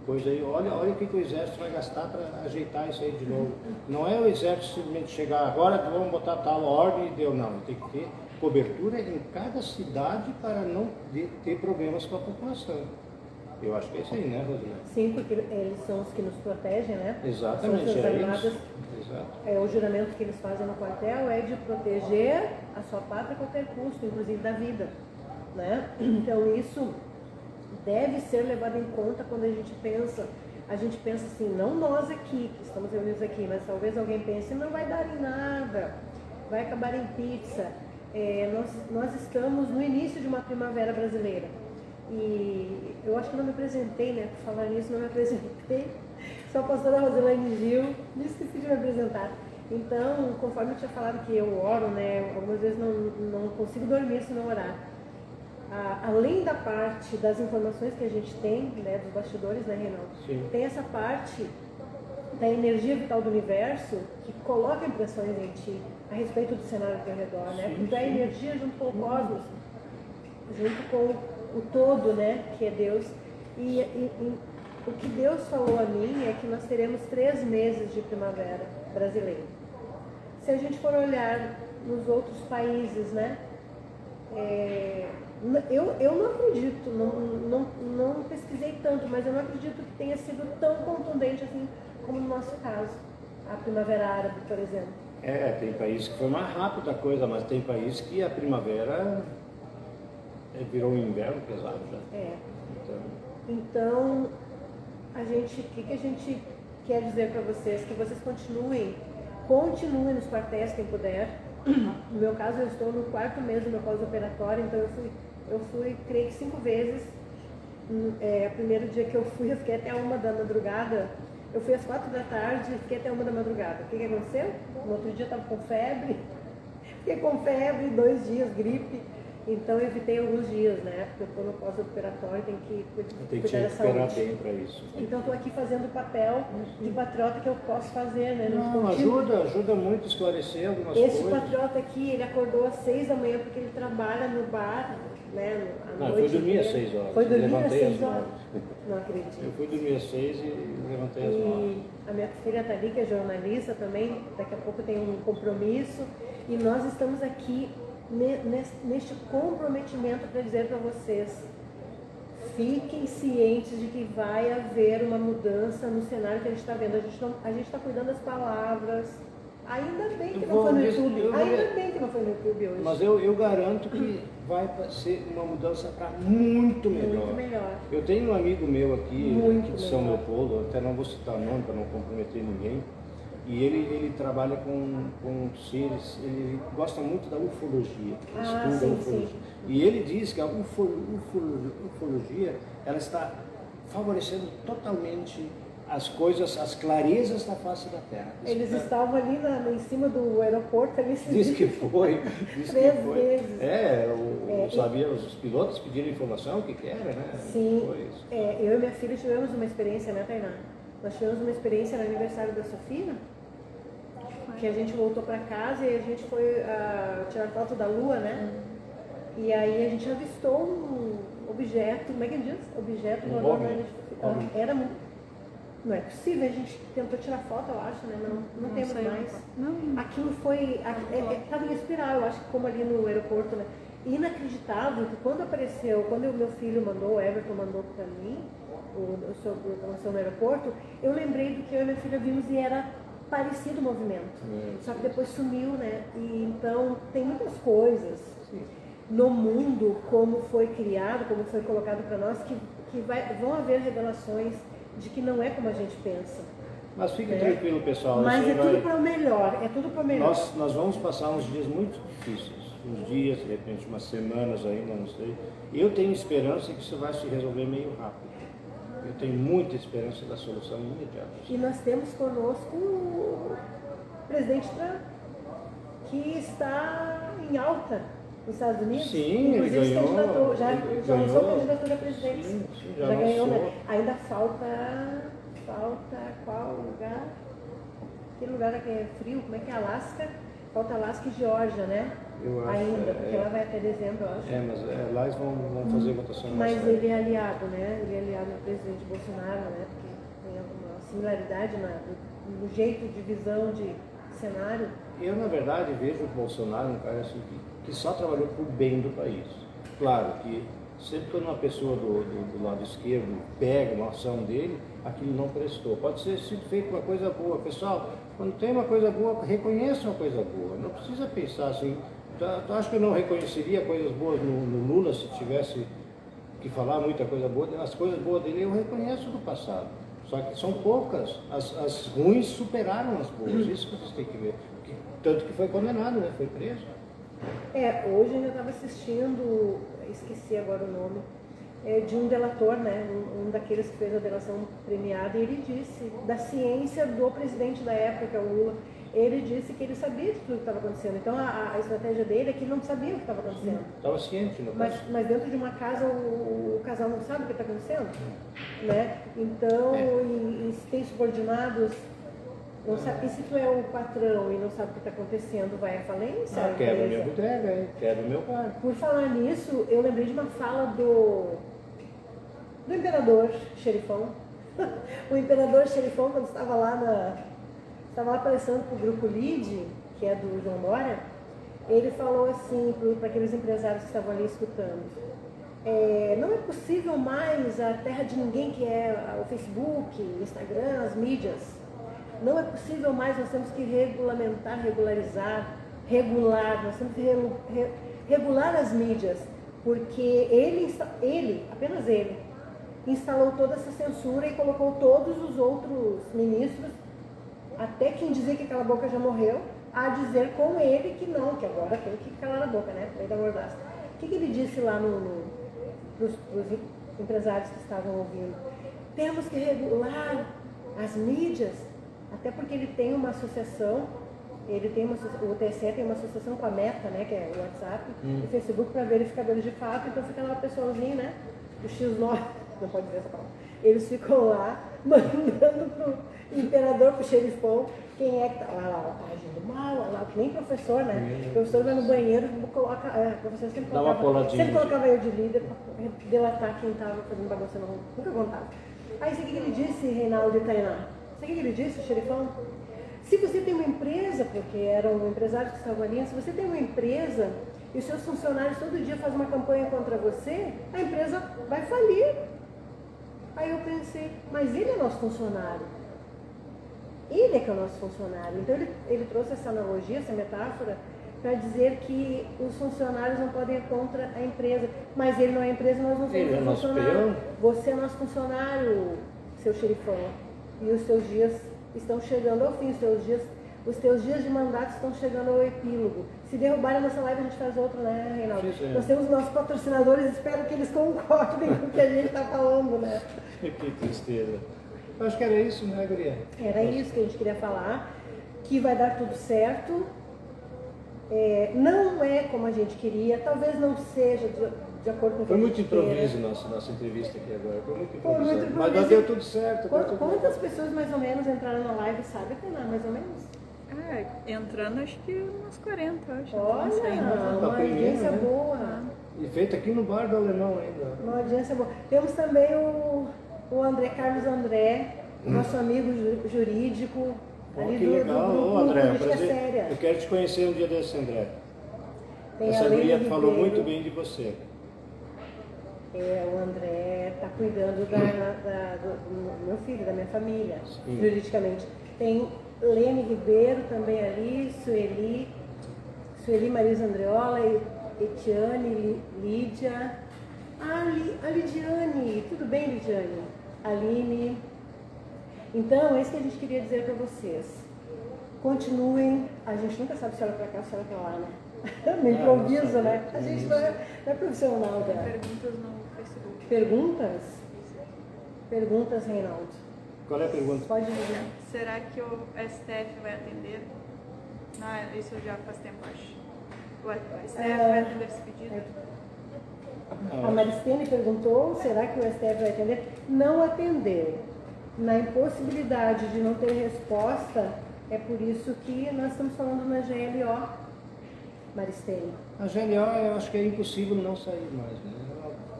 coisa aí. Olha o que o Exército vai gastar para ajeitar isso aí de novo. Não é o Exército simplesmente chegar agora, vamos botar tal ordem e deu, não. Tem que ter cobertura em cada cidade para não ter problemas com a população. Eu acho que é isso aí, né, Rosina? Sim, porque eles são os que nos protegem, né? Exatamente, São armadas. Exato. O juramento que eles fazem no quartel é de proteger a sua pátria a qualquer custo, inclusive da vida, né? Então isso deve ser levado em conta quando a gente pensa assim, não nós aqui, que estamos reunidos aqui, mas talvez alguém pense, não vai dar em nada, vai acabar em pizza. Nós estamos no início de uma primavera brasileira. E eu acho que não me apresentei, né? Por falar nisso, não me apresentei. Sou a pastora Roselane Gil, me esqueci de me apresentar. Então, conforme eu tinha falado que eu oro, né? Algumas vezes não consigo dormir se não orar. Além da parte das informações que a gente tem, né? Dos bastidores, né, Reinaldo? Sim. Tem essa parte da energia vital do universo que coloca impressões em ti a respeito do cenário ao teu redor, né? Porque tu é energia junto com o cosmos, junto com o todo, né, que é Deus. E o que Deus falou a mim é que nós teremos 3 meses de primavera brasileira. Se a gente for olhar nos outros países, né, eu não acredito, não pesquisei tanto, mas eu não acredito que tenha sido tão contundente assim como no nosso caso, a primavera árabe, por exemplo. Tem países que foi mais rápido a coisa, mas tem países que a primavera virou um inverno pesado já. Então, o que a gente quer dizer para vocês? Que vocês continuem nos quartéis, quem puder. No meu caso, eu estou no 4º mês do meu pós-operatório, então eu fui, creio que 5 vezes. O primeiro dia que eu fui, eu fiquei até 1 da madrugada. Eu fui às 4 da tarde e fiquei até 1 da madrugada. O que aconteceu? No outro dia eu estava com febre. Fiquei com febre, 2 dias, gripe. Então eu evitei alguns dias, né? Porque eu estou no pós-operatório, tem que cuidar da saúde. Recuperar bem para isso. Então estou aqui fazendo o papel de patriota que eu posso fazer, né? Não, ajuda muito a esclarecer algumas coisas. Esse patriota aqui, ele acordou às 6 da manhã porque ele trabalha no bar, né? Eu fui dormir às 6 horas. Foi dormir às levantei 6 horas? Não acredito. Eu fui dormir às 6 e levantei às 9. E a minha filha está ali, que é jornalista também, daqui a pouco tem um compromisso. E nós estamos aqui neste comprometimento para dizer para vocês, fiquem cientes de que vai haver uma mudança no cenário que a gente está vendo. A gente está cuidando das palavras, Ainda bem que Eu não vou foi no ver- YouTube. eu vou Ainda ver. bem que não foi no YouTube hoje. Mas eu garanto que vai ser uma mudança para muito melhor. Muito melhor. Eu tenho um amigo meu aqui Muito de São melhor. Leopoldo, até não vou citar o nome para não comprometer ninguém, e ele trabalha com seres, ele gosta muito da ufologia, Ah, estuda sim, ufologia. sim. E ele diz que a ufologia ela está favorecendo totalmente as coisas, as clarezas da face da Terra. Eles estavam ali em cima do aeroporto, ali se Diz que foi. Diz que Três foi. vezes. Os pilotos pediram informação, o que era, né? Sim, Foi isso. eu e minha filha tivemos uma experiência, né, Tainá? Nós tivemos uma experiência no aniversário da Sofia, que a gente voltou para casa e a gente foi tirar foto da lua, né? E aí a gente avistou um objeto, como é que diz? Objeto Um voador OVNI. era não é possível, a gente tentou tirar foto, eu acho, né? Não temos sei. mais. Não. Aquilo foi. Estava em espiral, eu acho que como ali no aeroporto, né? Inacreditável que quando apareceu, quando o meu filho mandou, o Everton mandou para mim, sobre a informação no aeroporto, eu lembrei do que eu e minha filha vimos e era parecido o movimento. Só que depois sumiu, né? E então tem muitas coisas no mundo, como foi criado, como foi colocado para nós, que vão haver revelações de que não é como a gente pensa. Mas fique tranquilo, pessoal. Mas isso é aí tudo para o melhor, é tudo para o melhor. nós vamos passar uns dias muito difíceis. Uns dias, de repente, umas semanas ainda, não sei. Eu tenho esperança que isso vai se resolver meio rápido. Eu tenho muita esperança da solução imediata. E nós temos conosco o presidente Trump, que está em alta nos Estados Unidos. Sim, ele inclusive ganhou. Já Ele lançou a ganhou. candidatura a presidente. Sim, já já ganhou, lançou. né? Ainda falta qual lugar? Aquele lugar que é frio, como é que é? Alasca? Falta Alasca e Geórgia, né? Eu acho, Ainda, porque lá vai até dezembro, eu acho. Mas lá eles vão fazer votação mais Mas tarde. ele é aliado, né? Ele é aliado do presidente Bolsonaro, né? Porque tem alguma similaridade no jeito de visão de cenário. Eu, na verdade, vejo o Bolsonaro um cara assim, que só trabalhou por bem do país. Claro que sempre quando uma pessoa do lado esquerdo pega uma ação dele, aquilo não prestou. Pode ser sido feito uma coisa boa. Pessoal, quando tem uma coisa boa, reconheça uma coisa boa. Não precisa pensar assim. Tu acha que eu não reconheceria coisas boas no Lula se tivesse que falar muita coisa boa? As coisas boas dele eu reconheço do passado. Só que são poucas. As ruins superaram as boas. Isso que vocês têm que ver. Tanto que foi condenado, né? Foi preso. Hoje eu estava assistindo, esqueci agora o nome, de um delator, né? Um daqueles que fez a delação premiada, e ele disse da ciência do presidente da época, que é o Lula. Ele disse que ele sabia de tudo que estava acontecendo. Então a estratégia dele é que ele não sabia o que estava acontecendo. Estava ciente, no caso. Mas dentro de uma casa o casal não sabe o que está acontecendo, né? Então, e se tem subordinados, não sabe. E se tu é o patrão e não sabe o que está acontecendo, vai à falência? Quebra minha bodega, hein? Quebra meu quarto. Por falar nisso, eu lembrei de uma fala do imperador xerifão. O imperador xerifão, quando estava lá aparecendo para o grupo LIDE, que é do João Dória, ele falou assim para aqueles empresários que estavam ali escutando: não é possível mais a terra de ninguém, que é o Facebook, o Instagram, as mídias. Não é possível mais, nós temos que regulamentar, regular, nós temos que regular as mídias, porque ele, apenas ele, instalou toda essa censura e colocou todos os outros ministros, até quem dizia que aquela boca já morreu, a dizer com ele que não, que agora tem que calar a boca, né? Lei da mordaça. O que ele disse lá pros empresários que estavam ouvindo? Temos que regular as mídias, até porque ele tem uma associação, o TSE tem uma associação com a Meta, né? Que é o WhatsApp e o Facebook, para verificadores de fato, então fica lá o pessoalzinho, né? O X9, não pode dizer essa palavra. Eles ficam lá mandando pro imperador, pro xerifão, quem é que tá. Olha lá, tá agindo mal, olha lá, que nem professor, né? O professor vai no banheiro, coloca. O professor sempre colocava eu de líder para delatar quem estava fazendo bagunça no rumo. Nunca contava. Aí sabe o que ele disse, Reinaldo e Tainá? Sabe o que ele disse, o xerifão? Se você tem uma empresa, porque eram empresários que estavam ali, se você tem uma empresa e os seus funcionários todo dia fazem uma campanha contra você, a empresa vai falir. Aí eu pensei, mas ele é nosso funcionário. Ele é que é o nosso funcionário. Então ele trouxe essa analogia, essa metáfora, para dizer que os funcionários não podem ir contra a empresa. Mas ele não é a empresa, nós não somos Ele é o nosso funcionário. peão. Você é nosso funcionário, seu xerifão. E os seus dias estão chegando ao fim, os teus dias de mandato estão chegando ao epílogo. Se derrubarem a nossa live, a gente faz outra, né, Reinaldo? Sim. Nós temos nossos patrocinadores, espero que eles concordem com o que a gente está falando, né? Que tristeza. Eu acho que era isso, né, guria? Era isso que a gente queria falar, que vai dar tudo certo. Não é como a gente queria, talvez não seja de acordo com o que Foi a muito gente queira. improviso nossa entrevista aqui agora. Foi muito Foi muito improviso. Mas improviso. deu tudo certo. deu tudo Quantas certo. pessoas mais ou menos entraram na live, sabe, Tainá, mais ou menos? Entrando acho que umas 40, eu acho. Olha, Não sei, mas- uma primeira, audiência né? boa. E feito aqui no bar do Alemão ainda. Uma audiência boa. Temos também o André, Carlos André, nosso amigo jurídico, Pô, ali que do legal. grupo Ô, André, Política prazer. Séria. Eu quero te conhecer um dia desse, André. Tem Essa a Leila guria falou Ribeiro. muito bem de você. O André está cuidando do meu filho, da minha família, Sim. juridicamente. Tem Lene Ribeiro também ali, Sueli Marisa Andreola, Etiane, Lídia. A Lidiane, tudo bem, Lidiane? Aline. Então, é isso que a gente queria dizer para vocês. Continuem, a gente nunca sabe se olha para cá ou se olha para lá, né? No improviso, né? A gente não é profissional, Tem né? perguntas no Facebook. Perguntas? Perguntas, Reinaldo. Qual é a pergunta? Pode dizer. Será que o STF vai atender? Isso já faz tempo, acho. O STF vai atender esse pedido? A Maristene perguntou, será que o STF vai atender? Não atendeu. Na impossibilidade de não ter resposta, é por isso que nós estamos falando na GLO, Maristene. A GLO, eu acho que é impossível não sair mais, né?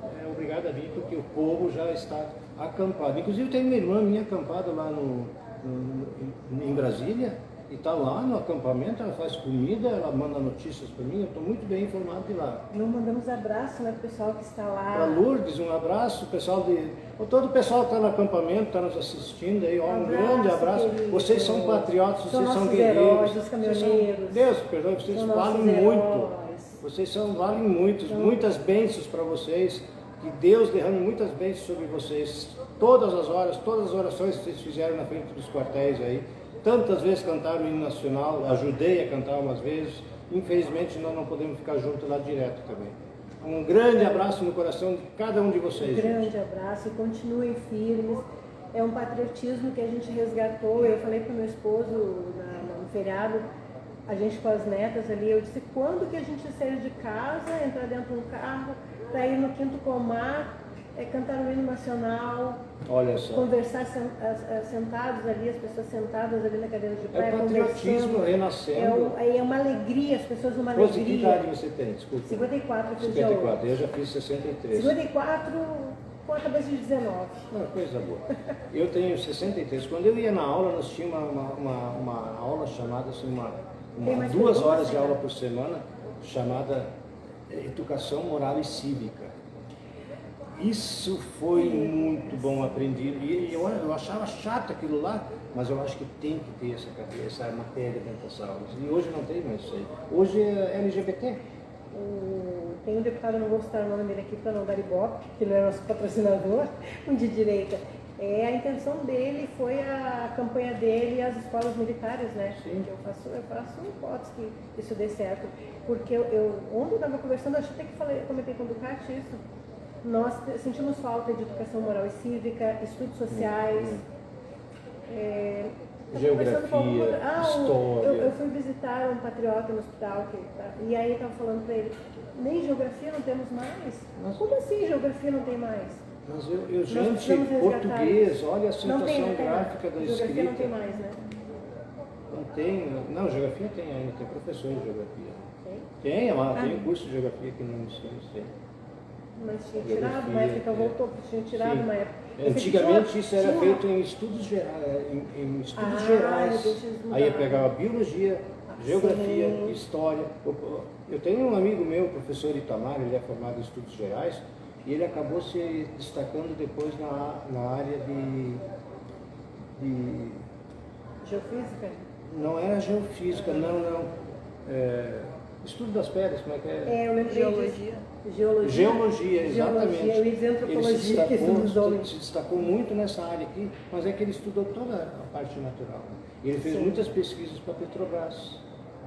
Ela é obrigada a vir porque o povo já está acampado. Inclusive tem uma irmã minha acampada lá em Brasília e está lá no acampamento, ela faz comida, ela manda notícias para mim, eu estou muito bem informado de lá. Não mandamos abraço, né, pro pessoal que está lá. Para Lourdes, um abraço, todo o pessoal que está no acampamento, está nos assistindo aí, ó, um grande abraço. querido. Vocês são patriotas, São vocês são nossos guerreiros. heróis, os Vocês caminhoneiros. são- Deus, perdoe, vocês São valem nossos muito. heróis. Vocês valem muito, muitas bênçãos para vocês. Que Deus derrame muitas bênçãos sobre vocês. Todas as horas, todas as orações que vocês fizeram na frente dos quartéis aí. Tantas vezes cantaram o hino nacional, ajudei a cantar umas vezes. Infelizmente nós não podemos ficar juntos lá direto também. Um grande abraço no coração de cada um de vocês. Um grande gente. abraço e continuem firmes. É um patriotismo que a gente resgatou. Eu falei para o meu esposo no feriado, a gente com as netas ali, eu disse, quando que a gente sair de casa, entrar dentro de um carro, para ir no Quinto Comar, cantar o hino nacional, Olha só. conversar sentados ali, as pessoas sentadas ali na cadeira de É praia, o patriotismo conversando. renascendo. É uma alegria, as pessoas numa Rose, que idade alegria. você tem? Desculpa. 54, eu fiz dia 54, eu já fiz 63. 54 com a cabeça de 19. Coisa boa. Eu tenho 63. Quando eu ia na aula, nós tínhamos uma aula chamada, assim, Tem mais 2 perguntas, horas de né? aula por semana, chamada Educação Moral e Cívica. Isso foi muito bom, aprendi. E eu achava chato aquilo lá, mas eu acho que tem que ter essa matéria dentro das aulas. E hoje não tem mais isso aí. Hoje é LGBT. Tem um deputado, eu não vou citar o nome dele aqui para não dar ibope, que ele é nosso patrocinador, um de direita. A intenção dele foi a campanha dele e as escolas militares, né? Sim. Que eu faço hipótese que isso dê certo. Porque ontem eu estava conversando, acho até que comentei com o Ducati isso. Nós sentimos falta de educação moral e cívica, estudos sociais. Tava conversando com Geografia, história. Eu fui visitar um patriota no hospital, e aí estava falando para ele, nem geografia não temos mais? Nossa. Como assim geografia não tem mais? Mas precisamos gente, resgatar português, isso. olha a Não situação tem mais. gráfica da Geografia escrita. não tem mais, né? Não tem, não, geografia tem ainda, tem professor de geografia. Tem? Tem um curso de geografia aqui no Ministério tem. Mas tinha tirado, uma época voltou, porque tinha tirado Sim. uma época. Antigamente isso era Tinha- feito em estudos gerais. Em estudos Ah, gerais. deixa eles Aí eu mudar. pegava biologia, geografia, Sim. história. Eu tenho um amigo meu, professor Itamar, ele é formado em estudos gerais, e ele acabou se destacando depois na área de Geofísica? Não era geofísica, não. Estudo das pedras, como é que é? Eu lembrei Geologia. disso. Geologia. Geologia, exatamente. Geologia, eu ia dizer antropologia, que isso nos Ele se destacou muito nessa área aqui, mas é que ele estudou toda a parte natural. E ele fez Sim. muitas pesquisas para a Petrobras,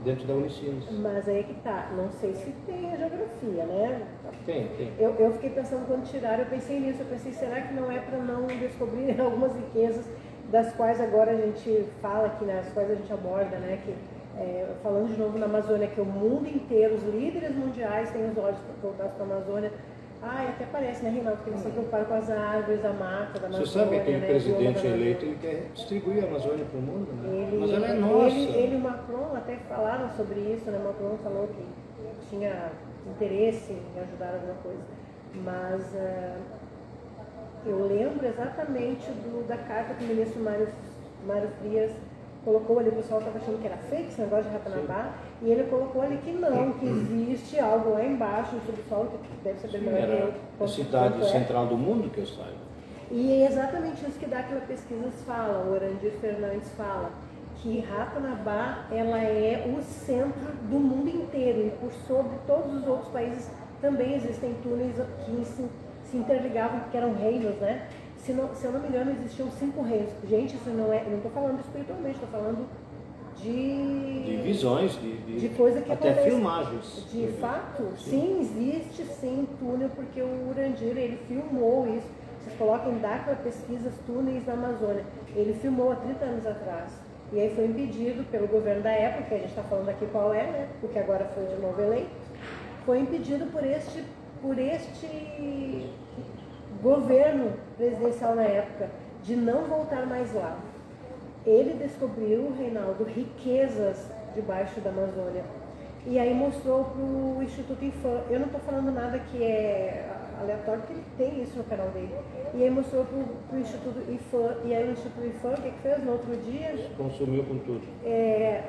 dentro da Unicinos. Mas aí que tá, não sei se tem a geografia, né? Tem. Eu fiquei pensando quando tiraram, eu pensei nisso, eu pensei, será que não é para não descobrir algumas riquezas das quais agora a gente fala aqui, nas quais a gente aborda, né? Que, falando de novo na Amazônia, que o mundo inteiro, os líderes mundiais têm os olhos voltados para a Amazônia. Até parece, né, Reinaldo, que eles se preocupam com as árvores, a mata da Amazônia. Você sabe que aquele né, presidente eleito, ele quer distribuir a Amazônia para o mundo, né? Ele, Mas ela é nossa. Ele e o Macron até falaram sobre isso, né? O Macron falou que tinha interesse em ajudar alguma coisa. Mas eu lembro exatamente da carta que o ministro Mário Frias colocou ali, o pessoal estava achando que era fake esse negócio de Ratanabá, e ele colocou ali que não, que existe algo lá embaixo no subsolo, que deve saber melhor que eu. Era a cidade central do mundo, que eu saiba. E é exatamente isso que Dáquila Pesquisas fala, o Orandir Fernandes fala, que Ratanabá ela é o centro do mundo inteiro, e por sobre todos os outros países também existem túneis que se interligavam, porque eram reinos, né? Se eu não me engano, existiam 5 reinos. Gente, isso não é. Eu não estou falando espiritualmente, estou falando de visões, de coisa que até acontece. Filmagens. De fato, sim, existe sim túnel, porque o Urandir, ele filmou isso. Vocês colocam Dáquila Pesquisas túneis na Amazônia. Ele filmou há 30 anos atrás. E aí foi impedido pelo governo da época, que a gente está falando aqui qual é, né? Porque agora foi de novo eleito. Foi impedido por este governo presidencial na época, de não voltar mais lá. Ele descobriu, Reinaldo, riquezas debaixo da Amazônia. E aí mostrou para o Instituto IFAM. Eu não estou falando nada que é aleatório, porque ele tem isso no canal dele. E aí mostrou para o Instituto IFAM. E aí o Instituto IFAM, o que fez no outro dia? Consumiu com tudo.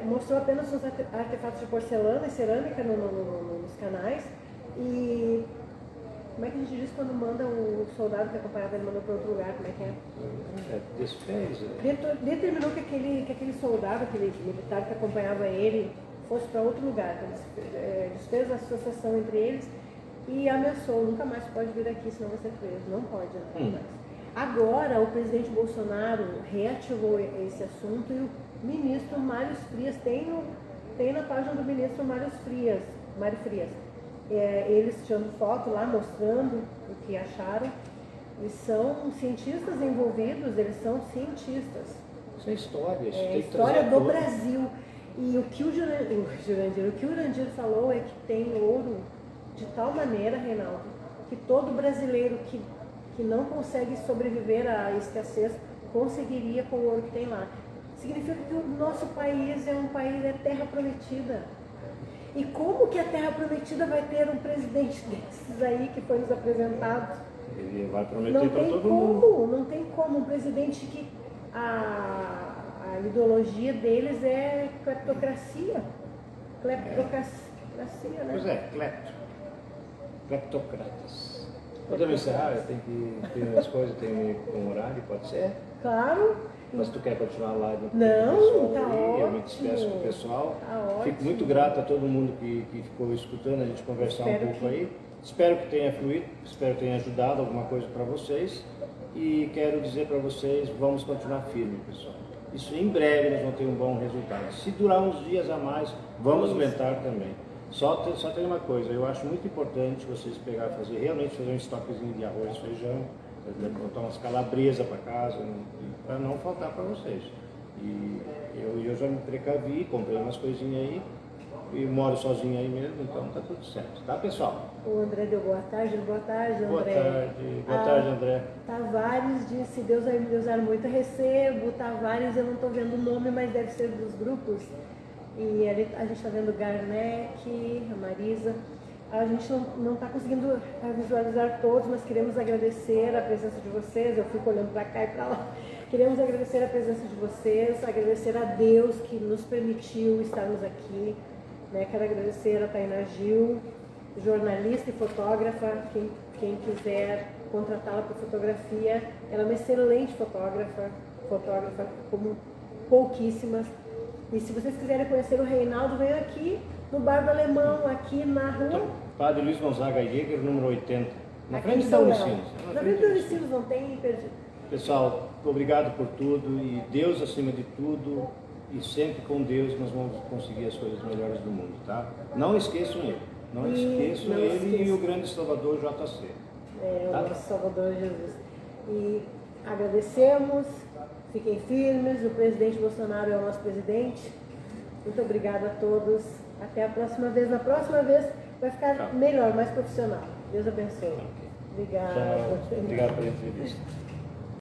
Mostrou apenas os artefatos de porcelana e cerâmica nos canais. E como é que a gente diz quando manda o soldado que acompanhava ele mandou para outro lugar? Como é que é? Despesa. Determinou que aquele soldado, aquele militar que acompanhava ele, fosse para outro lugar. Desfez a associação entre eles e ameaçou: nunca mais pode vir aqui, senão vai ser preso. Não pode entrar mais. Agora, o presidente Bolsonaro reativou esse assunto e o ministro Mário Frias, tem na página do ministro Mário Frias, eles tirando foto lá, mostrando o que acharam. E são cientistas envolvidos, eles são cientistas. Isso é história. É a história do Brasil. E o que o Urandir falou é que tem ouro de tal maneira, Reinaldo, que todo brasileiro que não consegue sobreviver à escassez conseguiria com o ouro que tem lá. Significa que o nosso país é um país, é terra prometida. E como que a Terra Prometida vai ter um presidente desses aí que foi nos apresentado? Ele vai prometer para todo mundo. Não tem como. Um presidente que a ideologia deles é cleptocracia. Cleptocracia, né? Pois é, cleptocratas. Podemos encerrar? Eu tenho que ter umas coisas, tenho um horário, pode ser? Claro. Mas tu quer continuar a live? Não, tá ótimo. Eu me despeço com o pessoal. Tá ótimo. Fico muito grato a todo mundo que ficou escutando a gente conversar um pouco aí. Espero que tenha fluído, espero que tenha ajudado alguma coisa para vocês. E quero dizer para vocês, vamos continuar firme, pessoal. Isso em breve nós vamos ter um bom resultado. Se durar uns dias a mais, vamos aumentar também. Só tem uma coisa, eu acho muito importante vocês realmente fazer um estoquezinho de arroz, feijão, botar umas calabresas para casa, para não faltar para vocês. E eu já me precavi, comprei umas coisinhas aí, e moro sozinho aí mesmo, então tá tudo certo, tá, pessoal? O André deu boa tarde, André. Boa tarde, André. Tavares disse: Deus vai me usar muito, eu recebo. Tavares, eu não estou vendo o nome, mas deve ser dos grupos. E a gente está vendo Garnec, a Marisa. A gente não está conseguindo visualizar todos, mas queremos agradecer a presença de vocês. Eu fico olhando para cá e para lá. Queremos agradecer a presença de vocês, agradecer a Deus que nos permitiu estarmos aqui. Né? Quero agradecer a Tainá Gil, jornalista e fotógrafa. Quem quiser contratá-la por fotografia, ela é uma excelente fotógrafa como pouquíssimas. E se vocês quiserem conhecer o Reinaldo, venham aqui no Bar do Alemão, aqui na rua. Então, Padre Luiz Gonzaga Jäger, número 80. Na aqui frente em da São Léo. Unicinos. Na frente da Unicinos, não tem perdido. Pessoal, obrigado por tudo e Deus acima de tudo. E sempre com Deus nós vamos conseguir as coisas melhores do mundo, tá? Não esqueçam ele. Não esqueçam ele e o grande Salvador JC. É, o Tá? nosso Salvador Jesus. E agradecemos, fiquem firmes, o presidente Bolsonaro é o nosso presidente. Muito obrigada a todos. Até a próxima vez. Na próxima vez vai ficar Tchau. melhor, mais profissional. Deus abençoe. Obrigada. Tchau. Obrigado pela entrevista.